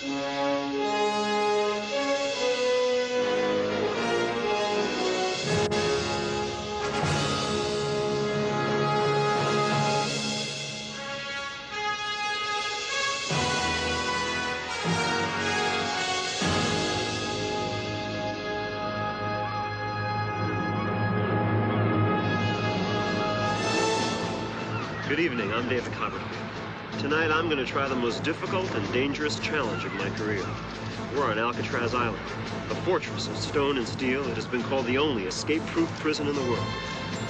Good evening, I'm David Copperfield. Tonight I'm going to try the most difficult and dangerous challenge of my career. We're on Alcatraz Island, a fortress of stone and steel that has been called the only escape-proof prison in the world.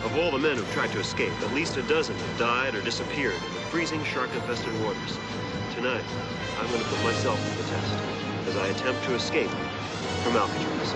Of all the men who've tried to escape, at least a dozen have died or disappeared in the freezing shark-infested waters. Tonight, I'm going to put myself to the test as I attempt to escape from Alcatraz.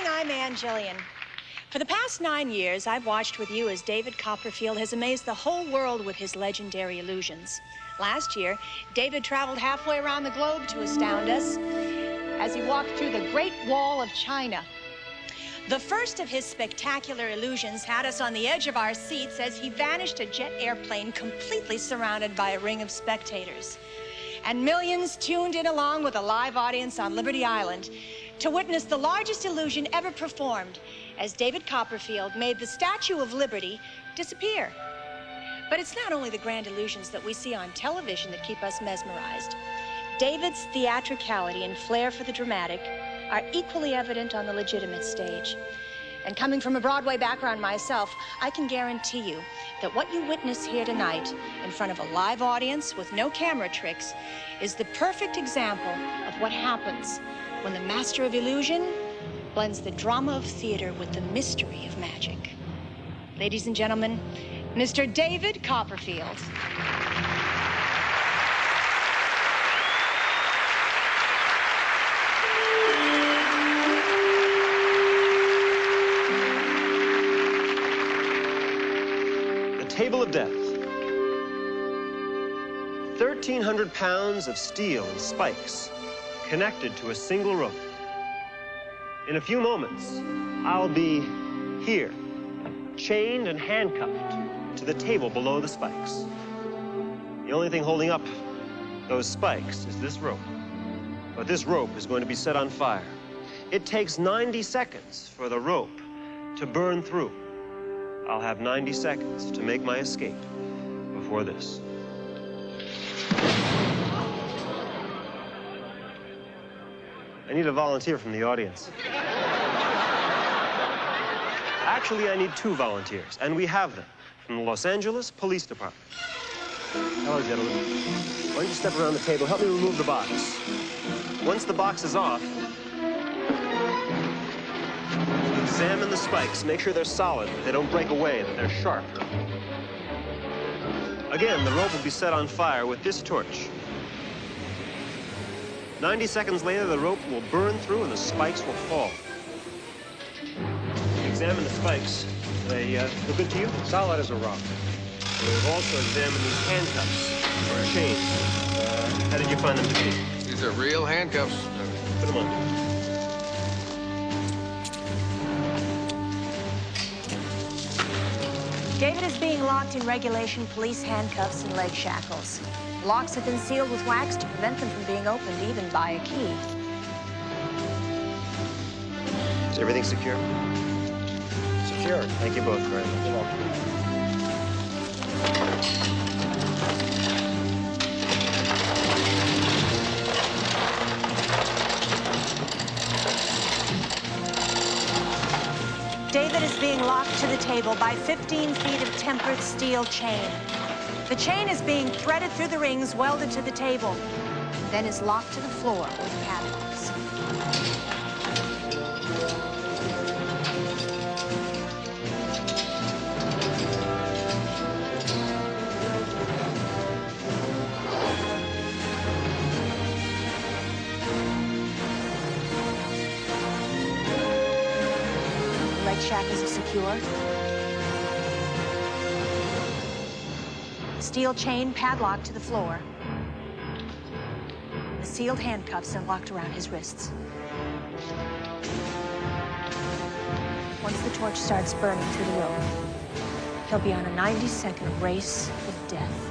I'm Ann Jillian. For the past 9 years, I've watched with you as David Copperfield has amazed the whole world with his legendary illusions. Last year, David traveled halfway around the globe to astound us as he walked through the Great Wall of China. The first of his spectacular illusions had us on the edge of our seats as he vanished a jet airplane completely surrounded by a ring of spectators. And millions tuned in along with a live audience on Liberty Island to witness the largest illusion ever performed as David Copperfield made the Statue of Liberty disappear. But it's not only the grand illusions that we see on television that keep us mesmerized. David's theatricality and flair for the dramatic are equally evident on the legitimate stage. And coming from a Broadway background myself, I can guarantee you that what you witness here tonight in front of a live audience with no camera tricks is the perfect example of what happens when the master of illusion blends the drama of theater with the mystery of magic. Ladies and gentlemen, Mr. David Copperfield. The Table of Death. 1,300 pounds of steel and spikes connected to a single rope. In a few moments, I'll be here, chained and handcuffed to the table below the spikes. The only thing holding up those spikes is this rope. But this rope is going to be set on fire. It takes 90 seconds for the rope to burn through. I'll have 90 seconds to make my escape before this. I need a volunteer from the audience. Actually, I need 2 volunteers, and we have them from the Los Angeles Police Department. Hello, gentlemen. Why don't you step around the table? Help me remove the box. Once the box is off, examine the spikes. Make sure they're solid, that they don't break away, that they're sharp. Again, the rope will be set on fire with this torch. 90 seconds later, the rope will burn through and the spikes will fall. Examine the spikes. They look good to you? Solid as a rock. We've also examined these handcuffs or chains. How did you find them to be? These are real handcuffs. Put them on. David is being locked in regulation police handcuffs and leg shackles. Locks have been sealed with wax to prevent them from being opened even by a key. Is everything secure? Secure. Thank you both very much. You're welcome. David is being locked to the table by 15 feet of tempered steel chain. The chain is being threaded through the rings welded to the table, then is locked to the floor with padlocks. Shackles are secure. Steel chain padlocked to the floor. The sealed handcuffs are locked around his wrists. Once the torch starts burning through the rope, he'll be on a 90-second race with death.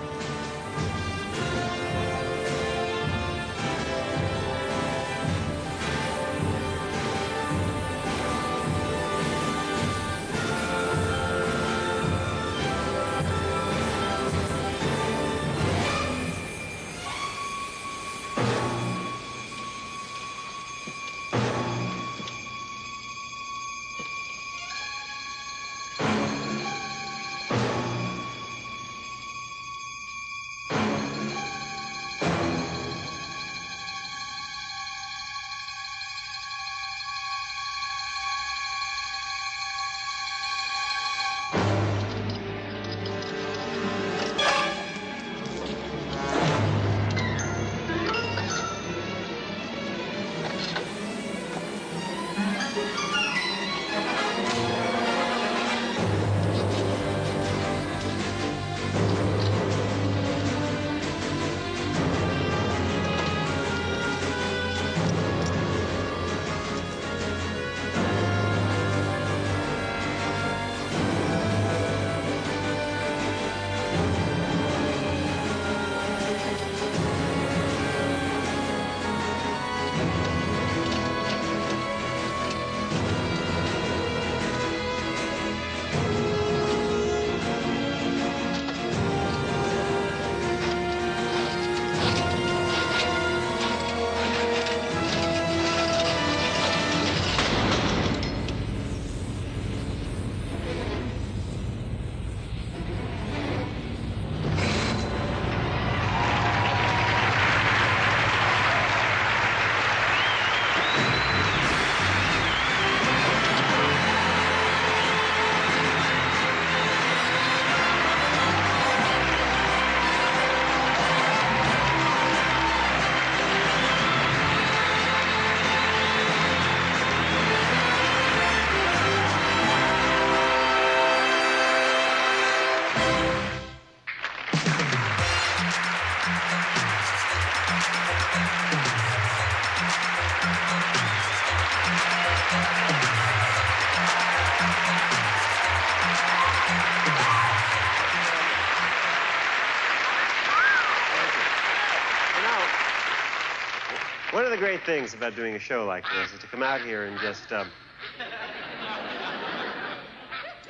One of the great things about doing a show like this is to come out here and just,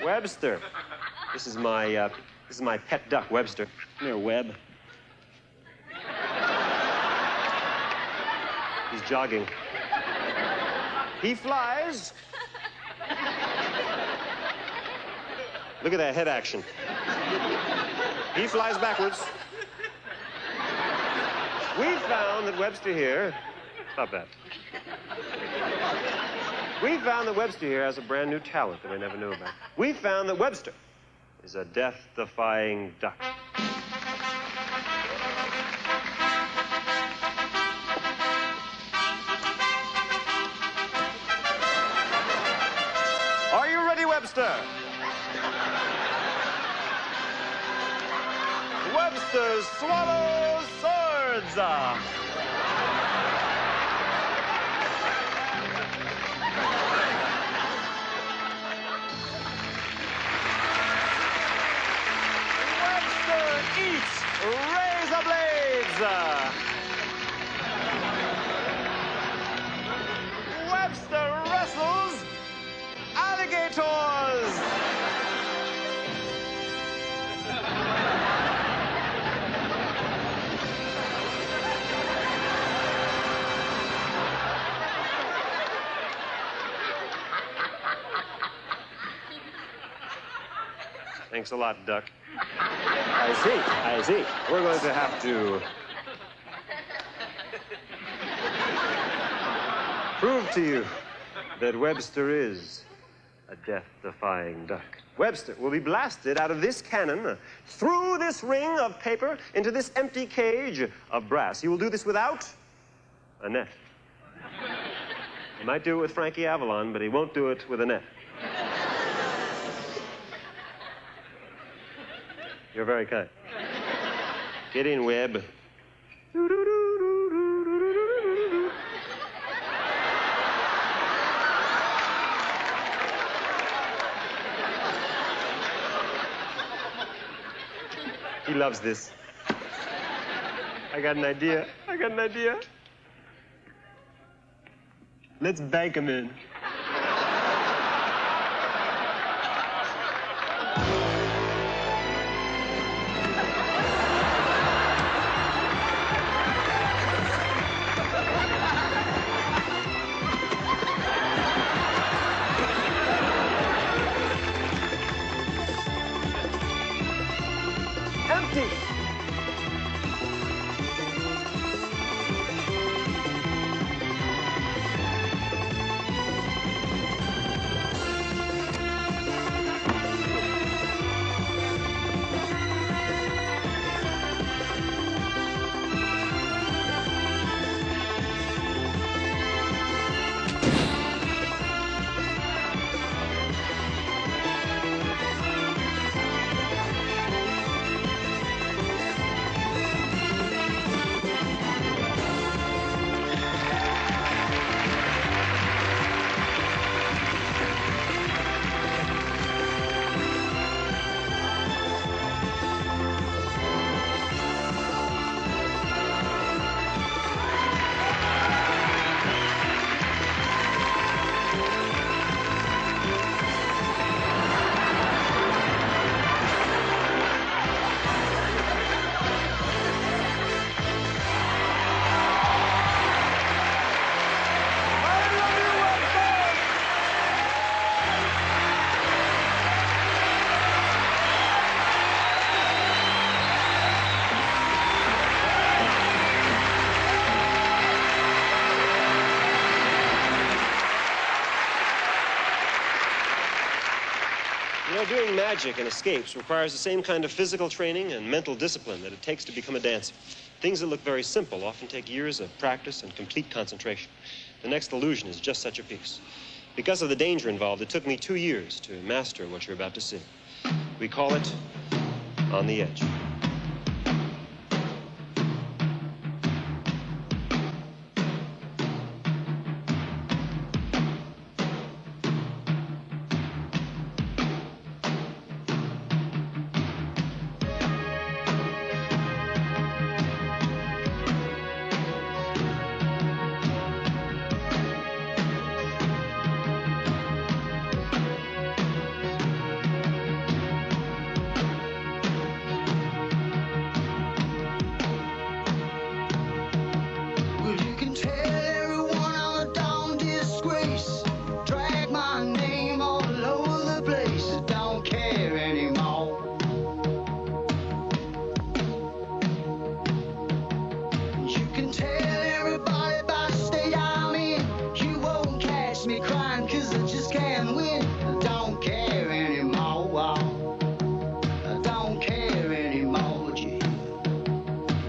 Webster. This is my pet duck, Webster. Come here, Web. He's jogging. He flies. Look at that head action. He flies backwards. We found that Webster here... Stop that. We found that Webster here has a brand new talent that we never knew about. We found that Webster is a death-defying duck. Are you ready, Webster? Webster swallows swords. Eats razor blades. Webster wrestles alligators. Thanks a lot, Duck. I see. We're going to have to prove to you that Webster is a death-defying duck. Webster will be blasted out of this cannon, through this ring of paper, into this empty cage of brass. He will do this without a net. He might do it with Frankie Avalon, but he won't do it with a net. You're very kind. Get in, Webb. He loves this. I got an idea. Let's bank him in. Empty. Doing magic and escapes requires the same kind of physical training and mental discipline that it takes to become a dancer. Things that look very simple often take years of practice and complete concentration. The next illusion is just such a piece. Because of the danger involved, it took me 2 years to master what you're about to see. We call it On the Edge.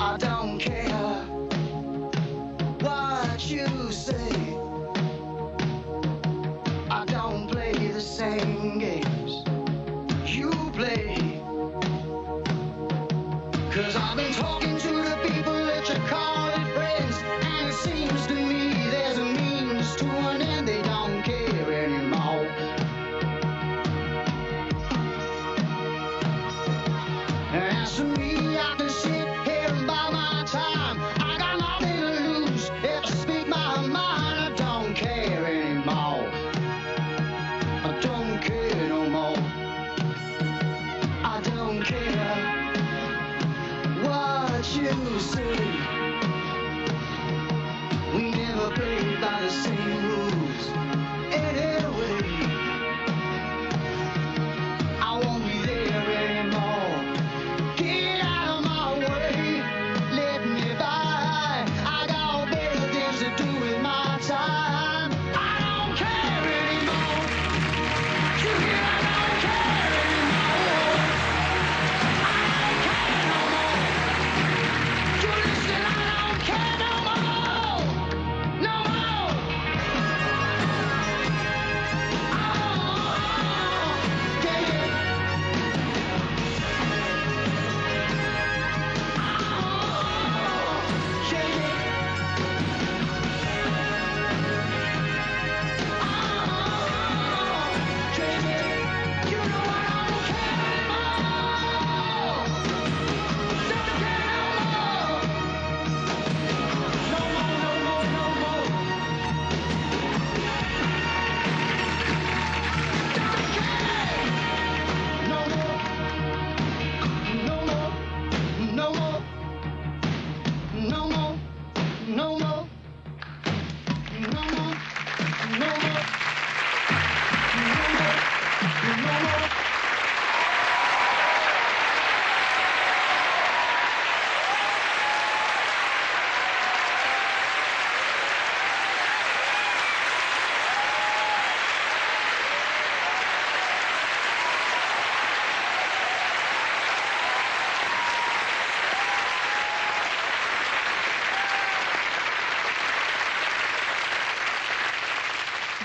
I don't care.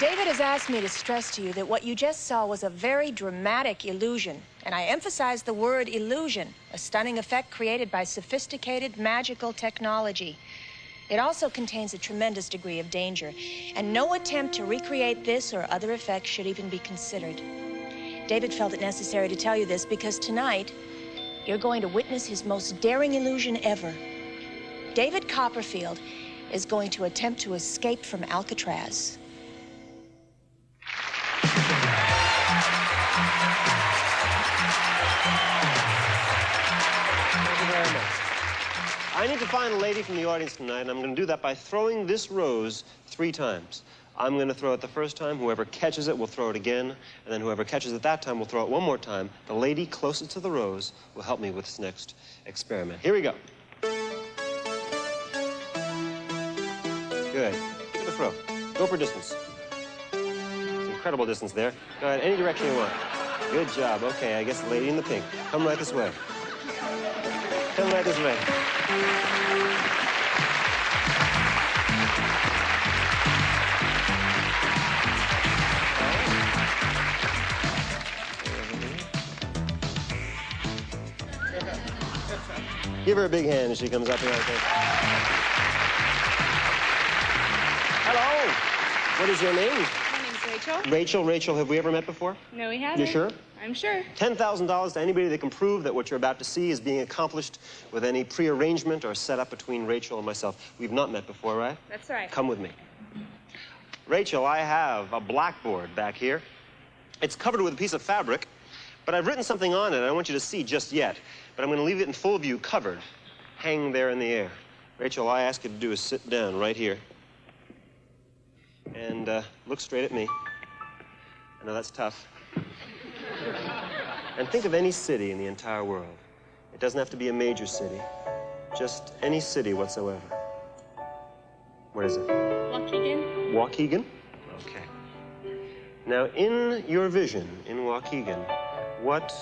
David has asked me to stress to you that what you just saw was a very dramatic illusion. And I emphasize the word illusion, a stunning effect created by sophisticated magical technology. It also contains a tremendous degree of danger, and no attempt to recreate this or other effects should even be considered. David felt it necessary to tell you this because tonight, you're going to witness his most daring illusion ever. David Copperfield is going to attempt to escape from Alcatraz. I need to find a lady from the audience tonight, and I'm going to do that by throwing this rose 3 times. I'm going to throw it the first time. Whoever catches it will throw it again, and then whoever catches it that time will throw it one more time. The lady closest to the rose will help me with this next experiment. Here we go. Good. Give it a throw. Go for distance. It's incredible distance there. Go ahead, any direction you want. Good job. Okay, I guess the lady in the pink. Come right this way. Come right this way. Give her a big hand as she comes up here. Hello. What is your name? My name's Rachel. Rachel, have we ever met before? No, we haven't. You sure? I'm sure. $10,000 to anybody that can prove that what you're about to see is being accomplished with any prearrangement or setup between Rachel and myself. We've not met before, right? That's right. Come with me. Rachel, I have a blackboard back here. It's covered with a piece of fabric, but I've written something on it I don't want you to see just yet. But I'm going to leave it in full view, covered, hanging there in the air. Rachel, all I ask you to do is sit down right here and look straight at me. I know that's tough. And think of any city in the entire world. It doesn't have to be a major city, just any city whatsoever. What is it? Waukegan. Waukegan? Okay. Now, in your vision in Waukegan, what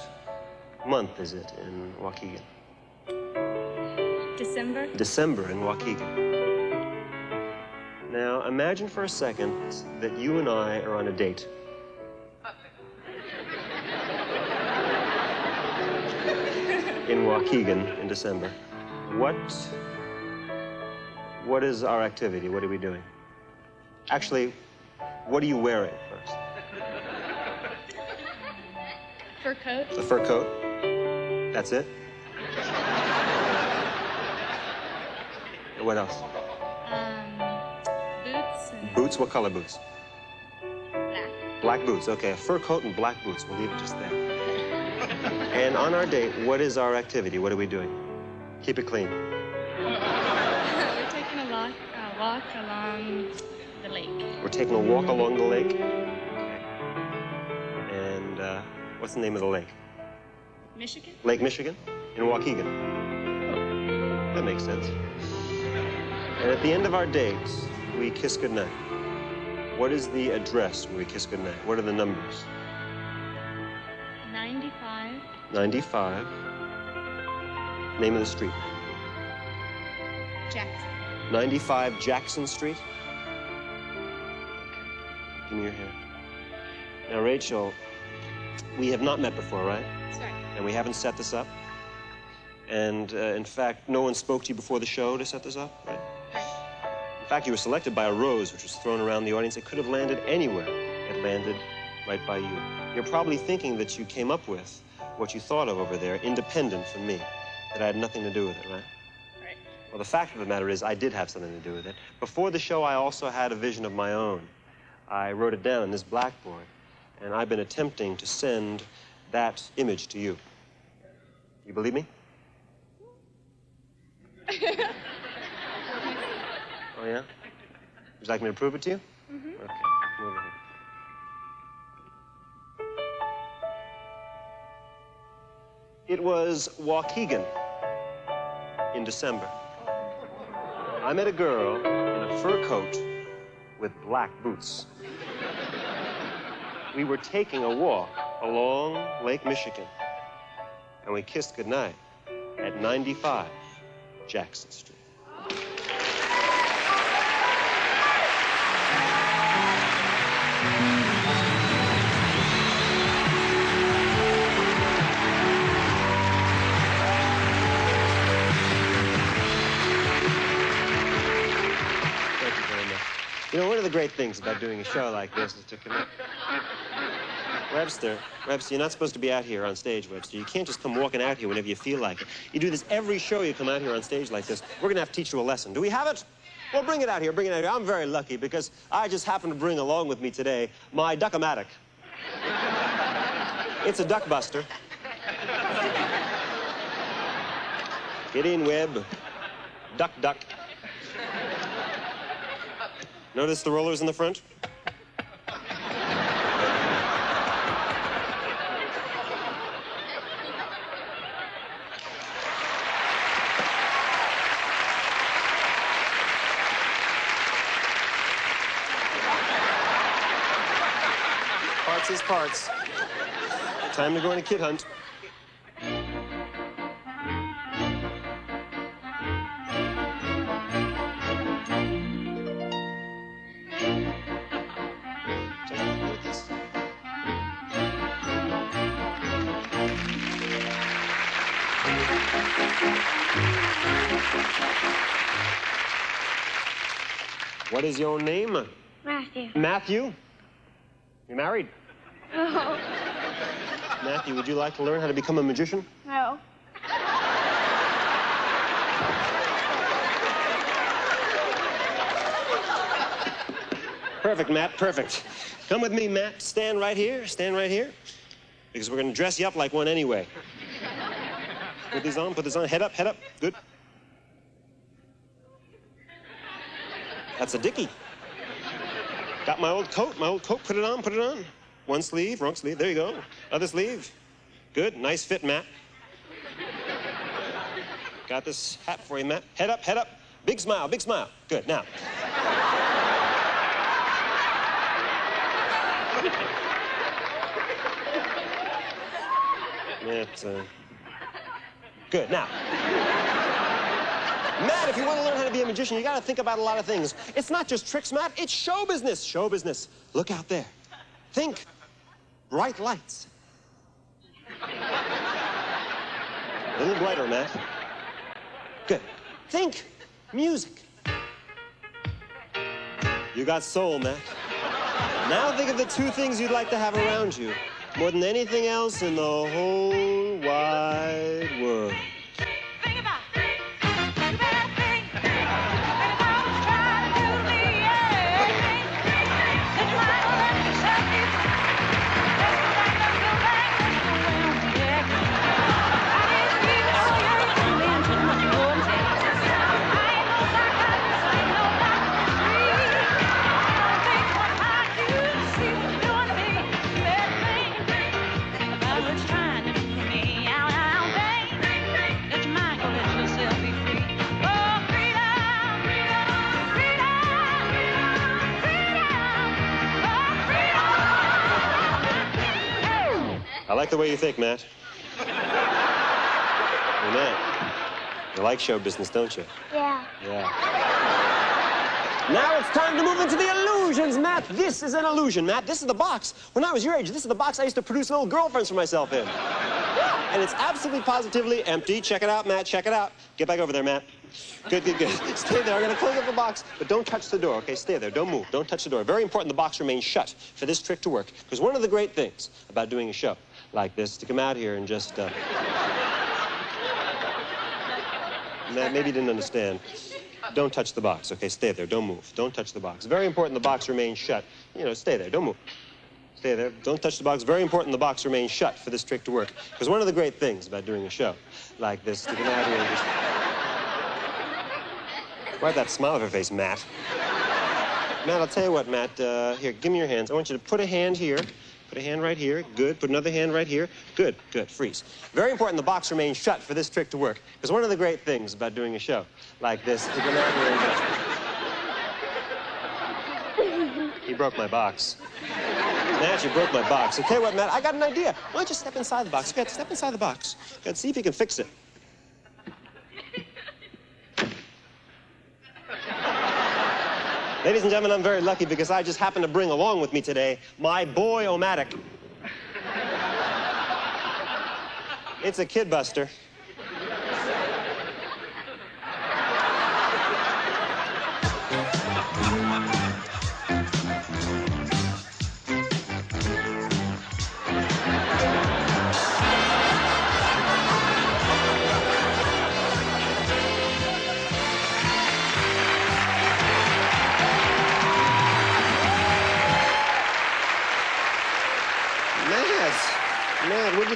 month is it in Waukegan? December. December in Waukegan. Now, imagine for a second that you and I are on a date. In Waukegan in December. What is our activity? What are we doing? Actually, what are you wearing first? Fur coat. The fur coat? That's it? What else? Boots. And Boots? What color boots? black. Black boots. Okay, a fur coat and black boots. We'll leave it just there. And on our date, what is our activity? What are we doing? Keep it clean. We're taking a walk along the lake. We're taking a walk along the lake. Okay. And what's the name of the lake? Michigan. Lake Michigan? In Waukegan. That makes sense. And at the end of our date, we kiss goodnight. What is the address where we kiss goodnight? What are the numbers? 95. 95. Name of the street. Jackson. 95 Jackson Street. Give me your hand. Now, Rachel, we have not met before, right? That's right. And we haven't set this up. And in fact, no one spoke to you before the show to set this up, right? In fact, you were selected by a rose, which was thrown around the audience. It could have landed anywhere. It landed right by you. You're probably thinking that you came up with what you thought of over there, independent from me, that I had nothing to do with it, right? Right. Well, the fact of the matter is I did have something to do with it. Before the show, I also had a vision of my own. I wrote it down on this blackboard, and I've been attempting to send that image to you. You believe me? Oh, yeah? Would you like me to prove it to you? Mm-hmm. Okay, come over here. It was Waukegan in December. I met a girl in a fur coat with black boots. We were taking a walk along Lake Michigan, and we kissed goodnight at 95 Jackson Street. You know, one of the great things about doing a show like this is to connect. Webster, you're not supposed to be out here on stage, Webster. You can't just come walking out here whenever you feel like it. You do this every show you come out here on stage like this. We're gonna have to teach you a lesson. Do we have it? Well, bring it out here, bring it out here. I'm very lucky because I just happen to bring along with me today my Duck-O-Matic. It's a duck buster. Get in, Webb. Duck, duck. Notice the rollers in the front? Parts is parts. Time to go on a kid hunt. What is your name? Matthew. Matthew? You married? No. Matthew, would you like to learn how to become a magician? No. Perfect, Matt, perfect. Come with me, Matt. Stand right here, because we're going to dress you up like one anyway. Put these on, head up, good. That's a dickie. Got my old coat, put it on. One sleeve, wrong sleeve, there you go. Other sleeve, good, nice fit, Matt. Got this hat for you, Matt. Head up, big smile, good, now. That's, good, now. Matt, if you want to learn how to be a magician, you got to think about a lot of things. It's not just tricks, Matt. It's show business. Show business. Look out there. Think. Bright lights. A little brighter, Matt. Good. Think. Music. You got soul, Matt. Now think of the two things you'd like to have around you more than anything else in the whole wide world. I like the way you think, Matt. Hey, Matt, you like show business, don't you? Yeah. Yeah. Now it's time to move into the illusions, Matt. This is an illusion, Matt. This is the box. When I was your age, this is the box I used to produce little girlfriends for myself in. And it's absolutely positively empty. Check it out, Matt, check it out. Get back over there, Matt. Good. Stay there. I'm going to close up the box, but don't touch the door, okay? Stay there. Don't move. Don't touch the door. Very important the box remains shut for this trick to work. Because one of the great things about doing a show like this is to come out here and just... Matt, maybe you didn't understand. Don't touch the box, okay? Stay there. Don't move. Don't touch the box. Very important the box remains shut. You know, stay there. Don't move. Stay there. Don't touch the box. Very important the box remains shut for this trick to work. Because one of the great things about doing a show like this is to come out here and just... Wipe that smile off your face, Matt. Matt, I'll tell you what, Matt. Here, give me your hands. I want you to put a hand here. Put a hand right here. Good. Put another hand right here. Good. Freeze. Very important the box remains shut for this trick to work. Because one of the great things about doing a show like this is to come out here and just... He broke my box. Matt, you broke my box. I'll tell you what, Matt, I got an idea. Why don't you step inside the box? Go ahead, step inside the box. Go ahead, see if you can fix it. Ladies and gentlemen, I'm very lucky because I just happen to bring along with me today my boy-o-matic. It's a kid buster.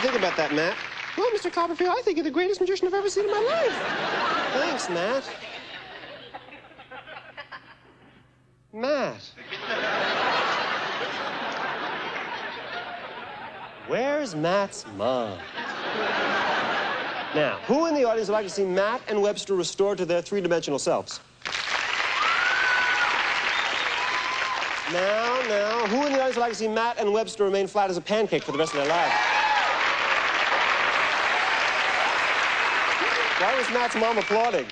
think about that, Matt? Well, Mr. Copperfield, I think you're the greatest magician I've ever seen in my life. Thanks, Matt. Matt. Where's Matt's mom? Now, who in the audience would like to see Matt and Webster restored to their three-dimensional selves? Now, who in the audience would like to see Matt and Webster remain flat as a pancake for the rest of their lives? Why was Matt's mom applauding?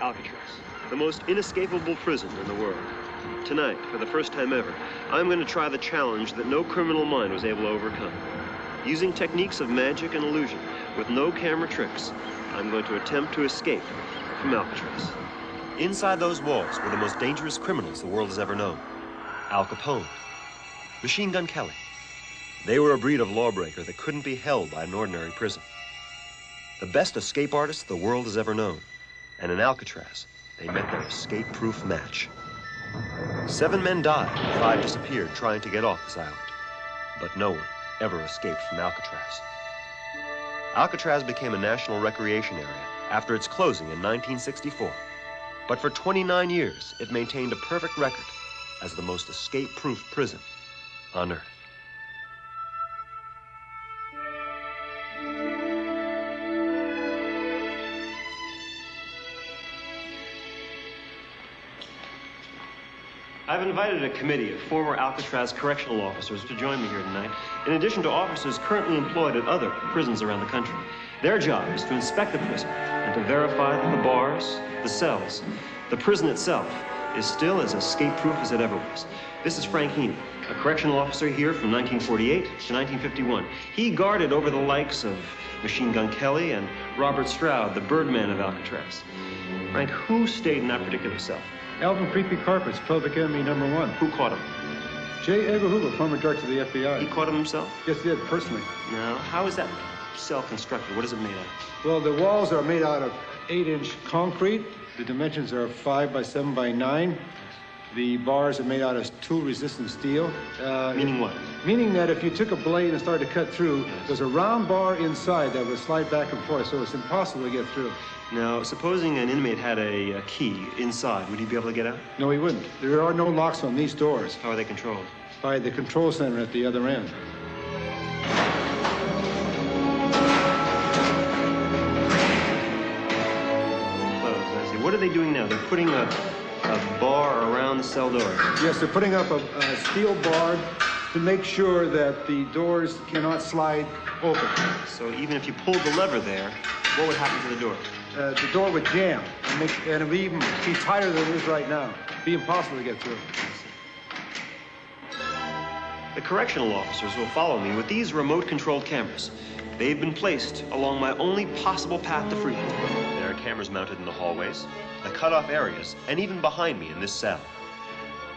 Alcatraz, the most inescapable prison in the world. Tonight, for the first time ever, I'm going to try the challenge that no criminal mind was able to overcome. Using techniques of magic and illusion, with no camera tricks, I'm going to attempt to escape from Alcatraz. Inside those walls were the most dangerous criminals the world has ever known. Al Capone, Machine Gun Kelly. They were a breed of lawbreaker that couldn't be held by an ordinary prison. The best escape artists the world has ever known. And in Alcatraz, they met their escape-proof match. 7 men died and 5 disappeared trying to get off this island. But no one ever escaped from Alcatraz. Alcatraz became a national recreation area after its closing in 1964. But for 29 years, it maintained a perfect record as the most escape-proof prison on Earth. I've invited a committee of former Alcatraz correctional officers to join me here tonight, in addition to officers currently employed at other prisons around the country. Their job is to inspect the prison and to verify that the bars, the cells, the prison itself is still as escape-proof as it ever was. This is Frank Heaney, a correctional officer here from 1948 to 1951. He guarded over the likes of Machine Gun Kelly and Robert Stroud, the Birdman of Alcatraz. Frank, who stayed in that particular cell? Alvin Creepy Carpets, Public Enemy #1. Who caught him? J. Edgar Hoover, former director of the FBI. He caught him himself? Yes, he did, personally. Now, how is that cell constructed? What is it made of? Well, the walls are made out of 8-inch concrete. The dimensions are 5 by 7 by 9. The bars are made out of tool-resistant steel. Meaning what? Meaning that if you took a blade and started to cut through, there's a round bar inside that would slide back and forth, so it's impossible to get through. Now, supposing an inmate had a key inside, would he be able to get out? No, he wouldn't. There are no locks on these doors. How are they controlled? By the control center at the other end. Closed, I see. What are they doing now? They're putting a bar around the cell doors. Yes, they're putting up a steel bar to make sure that the doors cannot slide open. So even if you pulled the lever there, what would happen to the door? The door would jam, and it would even be tighter than it is right now. It'd be impossible to get through. The correctional officers will follow me with these remote-controlled cameras. They've been placed along my only possible path to freedom. There are cameras mounted in the hallways, the cutoff areas, and even behind me in this cell.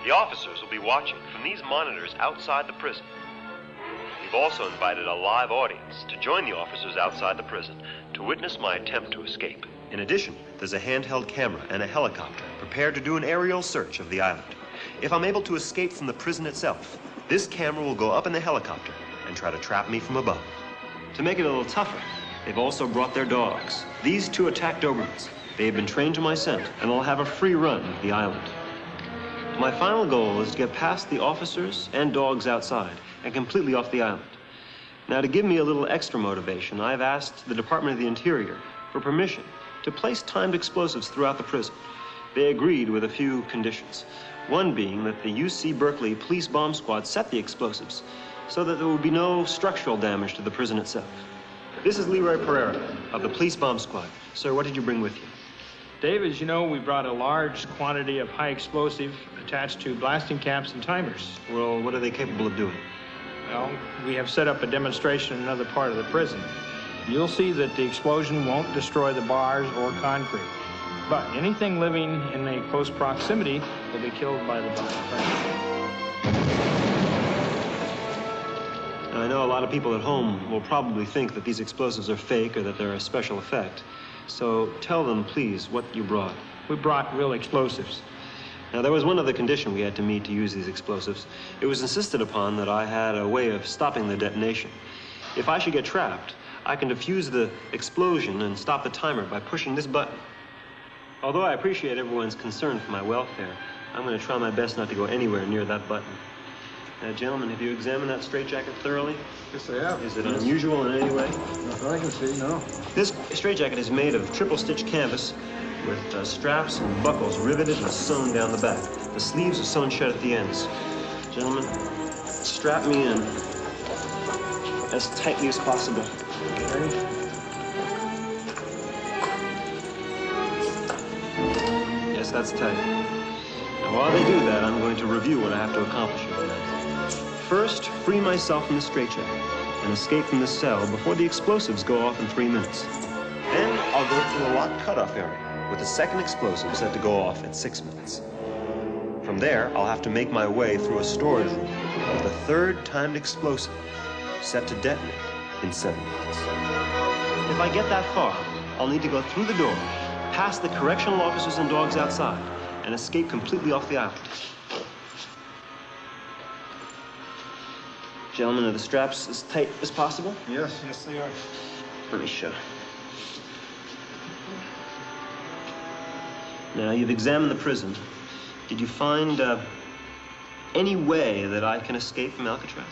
The officers will be watching from these monitors outside the prison. We've also invited a live audience to join the officers outside the prison to witness my attempt to escape. In addition, there's a handheld camera and a helicopter prepared to do an aerial search of the island. If I'm able to escape from the prison itself, this camera will go up in the helicopter and try to trap me from above. To make it a little tougher, they've also brought their dogs. These two attack Dobermans. They have been trained to my scent and will have a free run of the island. My final goal is to get past the officers and dogs outside and completely off the island. Now, to give me a little extra motivation, I've asked the Department of the Interior for permission to place timed explosives throughout the prison. They agreed with a few conditions. One being that the UC Berkeley Police Bomb Squad set the explosives so that there would be no structural damage to the prison itself. This is Leroy Pereira of the Police Bomb Squad. Sir, what did you bring with you? Dave, as you know, we brought a large quantity of high explosive attached to blasting caps and timers. Well, what are they capable of doing? Well, we have set up a demonstration in another part of the prison. You'll see that the explosion won't destroy the bars or concrete. But anything living in a close proximity will be killed by the blast. Now, I know a lot of people at home will probably think that these explosives are fake or that they're a special effect. So tell them, please, what you brought. We brought real explosives. Now, there was one other condition we had to meet to use these explosives. It was insisted upon that I had a way of stopping the detonation. If I should get trapped, I can defuse the explosion and stop the timer by pushing this button. Although I appreciate everyone's concern for my welfare, I'm going to try my best not to go anywhere near that button. Now, gentlemen, have you examined that straitjacket thoroughly? Yes, I have. Is it unusual in any way? Nothing I can see, no. This straitjacket is made of triple-stitch canvas with straps and buckles riveted and sewn down the back. The sleeves are sewn shut at the ends. Gentlemen, strap me in as tightly as possible. Okay. Yes, that's tight. Now, while they do that, I'm going to review what I have to accomplish here tonight. First, free myself from the straitjacket and escape from the cell before the explosives go off in 3 minutes. Then I'll go to the locked cutoff area with the second explosive set to go off at 6 minutes. From there, I'll have to make my way through a storage room with the third timed explosive set to detonate in 7 minutes. If I get that far, I'll need to go through the door, past the correctional officers and dogs outside, and escape completely off the island. Gentlemen, are the straps as tight as possible? Yes, yes, they are. Let me show. Now, you've examined the prison. Did you find any way that I can escape from Alcatraz?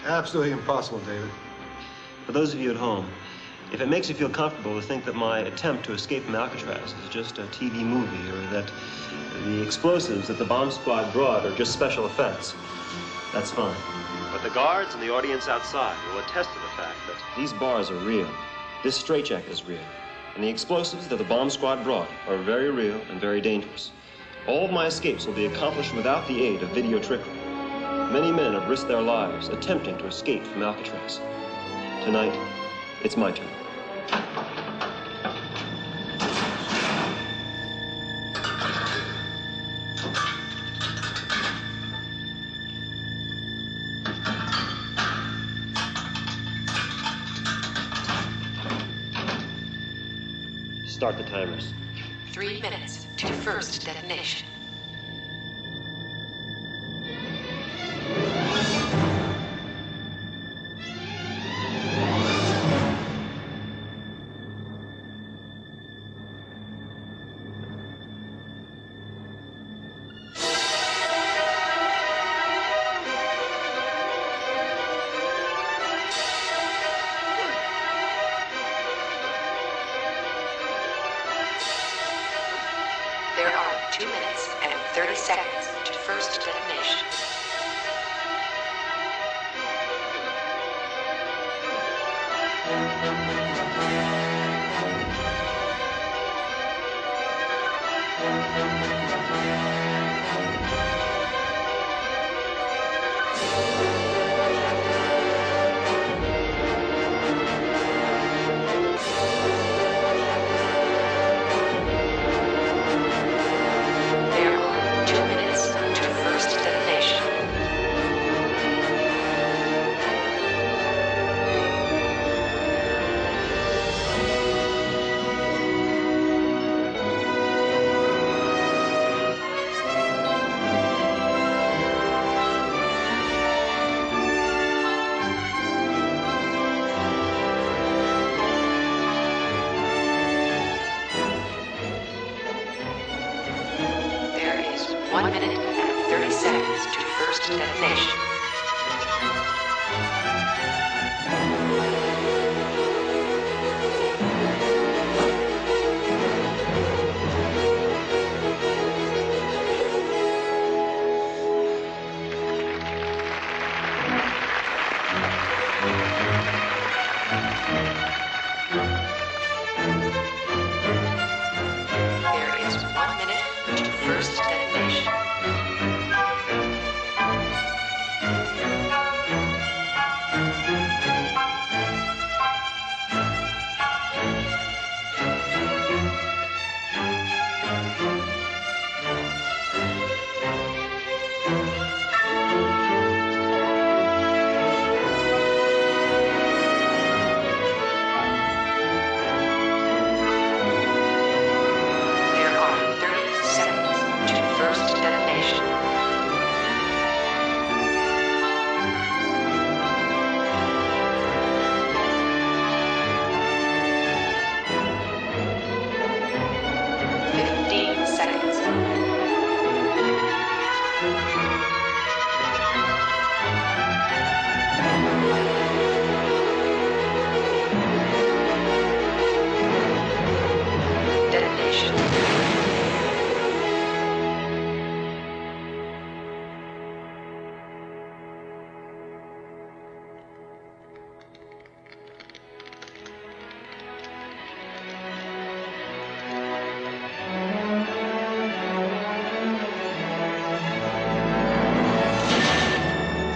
Absolutely impossible, David. For those of you at home, if it makes you feel comfortable to think that my attempt to escape from Alcatraz is just a TV movie, or that the explosives that the bomb squad brought are just special effects, that's fine. But the guards and the audience outside will attest to the fact that these bars are real. This straitjacket is real. And the explosives that the bomb squad brought are very real and very dangerous. All of my escapes will be accomplished without the aid of video trickery. Many men have risked their lives attempting to escape from Alcatraz. Tonight, it's my turn. Start the timers. 3 minutes to first detonation. There are 2 minutes and 30 seconds to first detonation. 1 minute and 30 seconds to first detonation. There is 1 minute to first detonation. There are 30 seconds to first detonation. Fifteen seconds. Detonation.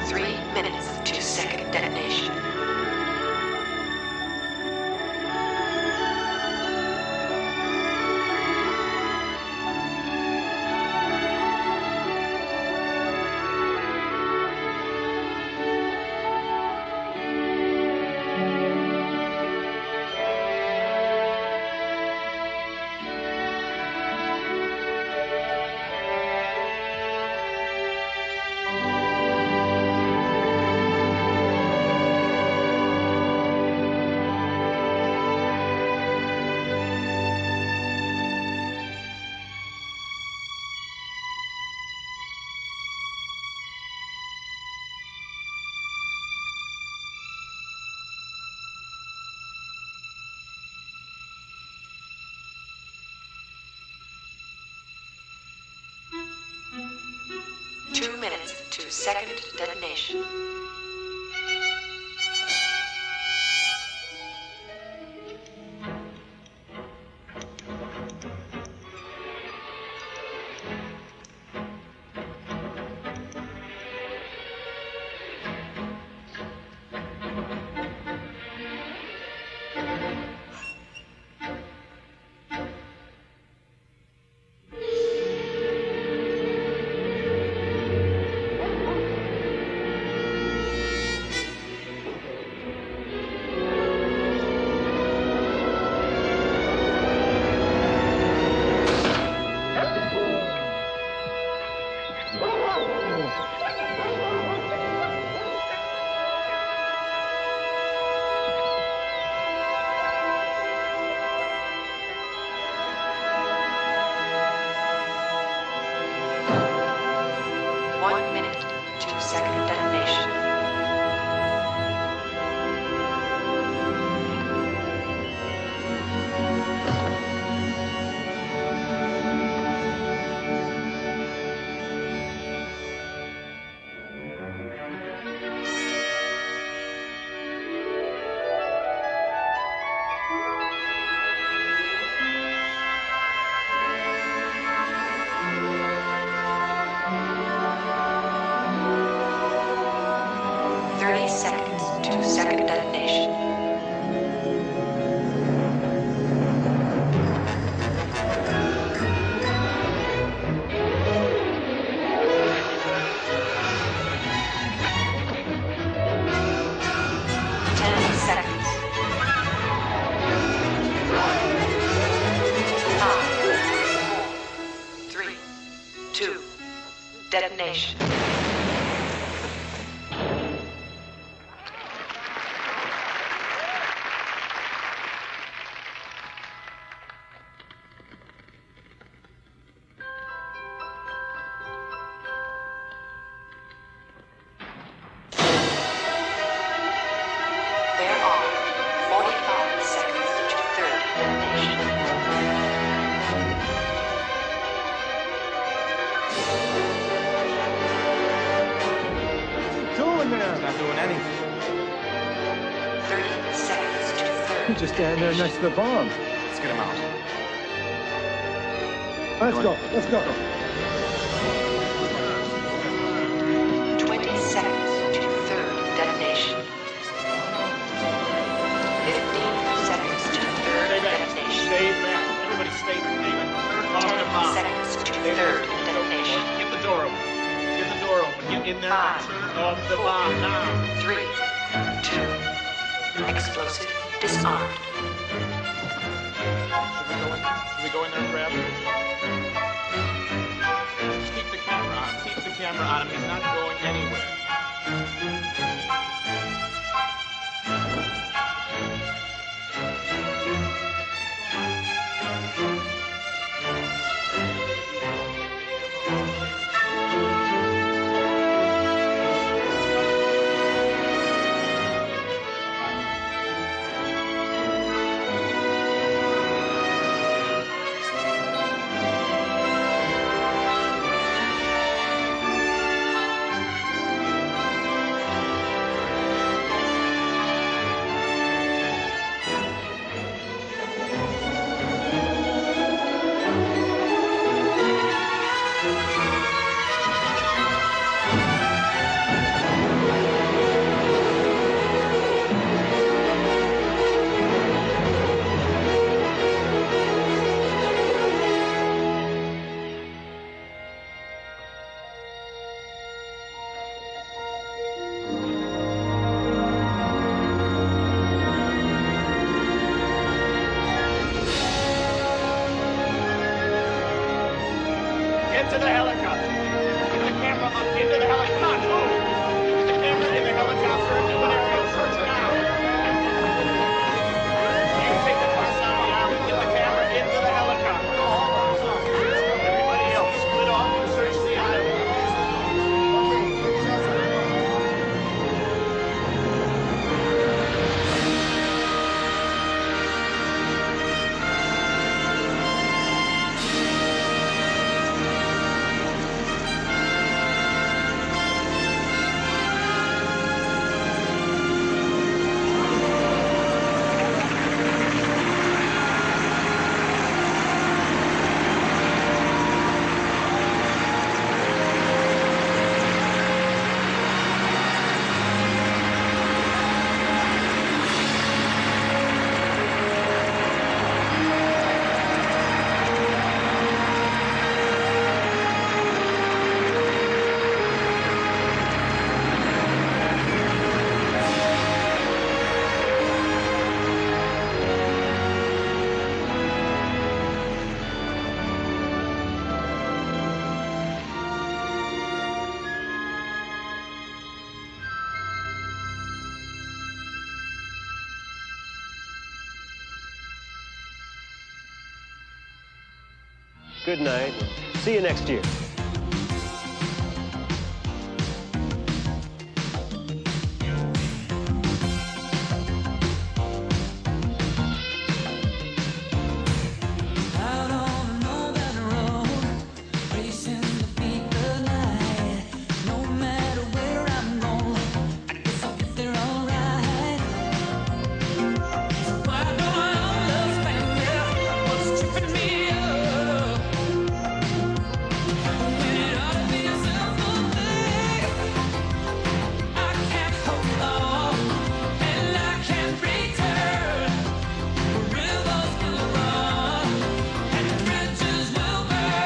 Three minutes to second detonation. Two minutes to second detonation. One minute to second detonation. Seconds to second detonation. Detonation. He's just standing there next to the bomb. Let's get him out. Let's go. Let's go. 20 seconds to third detonation. 15 seconds to third detonation. Stay back. Everybody stay back. David, third 10 seconds to third detonation. Get the door open. Get the door open. Get in there and turn off the bomb now. 3, 2, explosive disarmed. Should we go in there and grab him? Just keep the camera on. Keep the camera on him. He's not going anywhere. Into the helicopter. Get the camera up into the helicopter. Get the camera in the helicopter and do an aerial search now. You can take the bus on the arm and get the camera into the helicopter. Everybody else, split off and search the island. Good night. See you next year.